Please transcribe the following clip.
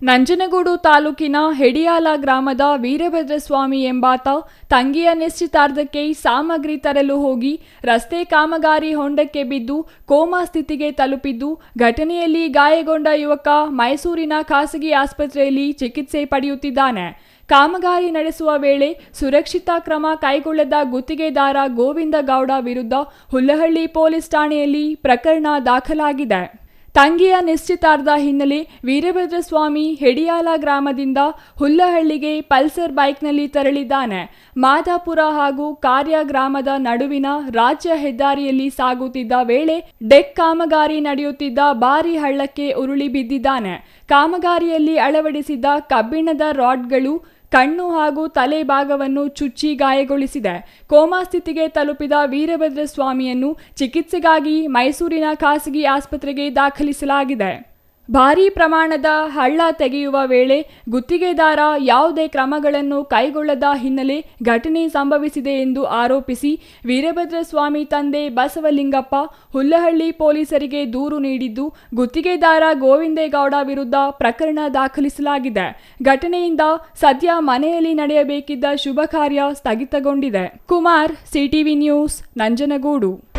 ನಂಜನಗೂಡು ತಾಲೂಕಿನ ಹೆಡಿಯಾಲ ಗ್ರಾಮದ ವೀರಭದ್ರಸ್ವಾಮಿ ಎಂಬಾತ ತಂಗಿಯ ನಿಶ್ಚಿತಾರ್ಥಕ್ಕೆ ಸಾಮಗ್ರಿ ತರಲು ಹೋಗಿ ರಸ್ತೆ ಕಾಮಗಾರಿ ಹೊಂಡಕ್ಕೆ ಬಿದ್ದು ಕೋಮಾ ಸ್ಥಿತಿಗೆ ತಲುಪಿದ್ದು, ಘಟನೆಯಲ್ಲಿ ಗಾಯಗೊಂಡ ಯುವಕ ಮೈಸೂರಿನ ಖಾಸಗಿ ಆಸ್ಪತ್ರೆಯಲ್ಲಿ ಚಿಕಿತ್ಸೆ ಪಡೆಯುತ್ತಿದ್ದಾನೆ. ಕಾಮಗಾರಿ ನಡೆಸುವ ವೇಳೆ ಸುರಕ್ಷಿತಾ ಕ್ರಮ ಕೈಗೊಳ್ಳದ ಗುತ್ತಿಗೆದಾರ ಗೋವಿಂದ ಗೌಡ ವಿರುದ್ಧ ಹುಲ್ಲಹಳ್ಳಿ ಪೊಲೀಸ್ ಠಾಣೆಯಲ್ಲಿ ಪ್ರಕರಣ ದಾಖಲಾಗಿದೆ. ತಂಗಿಯ ನಿಶ್ಚಿತಾರ್ಥ ಹಿನ್ನೆಲೆ ವೀರಭದ್ರಸ್ವಾಮಿ ಹೆಡಿಯಾಲ ಗ್ರಾಮದಿಂದ ಹುಲ್ಲಹಳ್ಳಿಗೆ ಪಲ್ಸರ್ ಬೈಕ್ನಲ್ಲಿ ತೆರಳಿದ್ದಾನೆ. ಮಾದಾಪುರ ಹಾಗೂ ಕಾರ್ಯ ಗ್ರಾಮದ ನಡುವಿನ ರಾಜ್ಯ ಹೆದ್ದಾರಿಯಲ್ಲಿ ಸಾಗುತ್ತಿದ್ದ ವೇಳೆ ಡೆಕ್ ಕಾಮಗಾರಿ ನಡೆಯುತ್ತಿದ್ದ ಭಾರಿ ಹಳ್ಳಕ್ಕೆ ಉರುಳಿ ಬಿದ್ದಿದ್ದಾನೆ. ಕಾಮಗಾರಿಯಲ್ಲಿ ಅಳವಡಿಸಿದ್ದ ಕಬ್ಬಿಣದ ರಾಡ್ಗಳು ಕಣ್ಣು ಹಾಗೂ ತಲೆ ಭಾಗವನ್ನು ಚುಚ್ಚಿ ಗಾಯಗೊಳಿಸಿದೆ. ಕೋಮಾ ಸ್ಥಿತಿಗೆ ತಲುಪಿದ ವೀರಭದ್ರಸ್ವಾಮಿಯನ್ನು ಚಿಕಿತ್ಸೆಗಾಗಿ ಮೈಸೂರಿನ ಖಾಸಗಿ ಆಸ್ಪತ್ರೆಗೆ ದಾಖಲಿಸಲಾಗಿದೆ. ಭಾರೀ ಪ್ರಮಾಣದ ಹಳ್ಳ ತೆಗೆಯುವ ವೇಳೆ ಗುತ್ತಿಗೆದಾರ ಯಾವುದೇ ಕ್ರಮಗಳನ್ನು ಕೈಗೊಳ್ಳದ ಹಿನ್ನೆಲೆ ಘಟನೆ ಸಂಭವಿಸಿದೆ ಎಂದು ಆರೋಪಿಸಿ ವೀರಭದ್ರಸ್ವಾಮಿ ತಂದೆ ಬಸವಲಿಂಗಪ್ಪ ಹುಲ್ಲಹಳ್ಳಿ ಪೊಲೀಸರಿಗೆ ದೂರು ನೀಡಿದ್ದು, ಗುತ್ತಿಗೆದಾರ ಗೋವಿಂದೇಗೌಡ ವಿರುದ್ಧ ಪ್ರಕರಣ ದಾಖಲಿಸಲಾಗಿದೆ. ಘಟನೆಯಿಂದ ಸದ್ಯ ಮನೆಯಲ್ಲಿ ನಡೆಯಬೇಕಿದ್ದ ಶುಭ ಕಾರ್ಯ ಸ್ಥಗಿತಗೊಂಡಿದೆ. Kumar, CTV news, Nanjangud.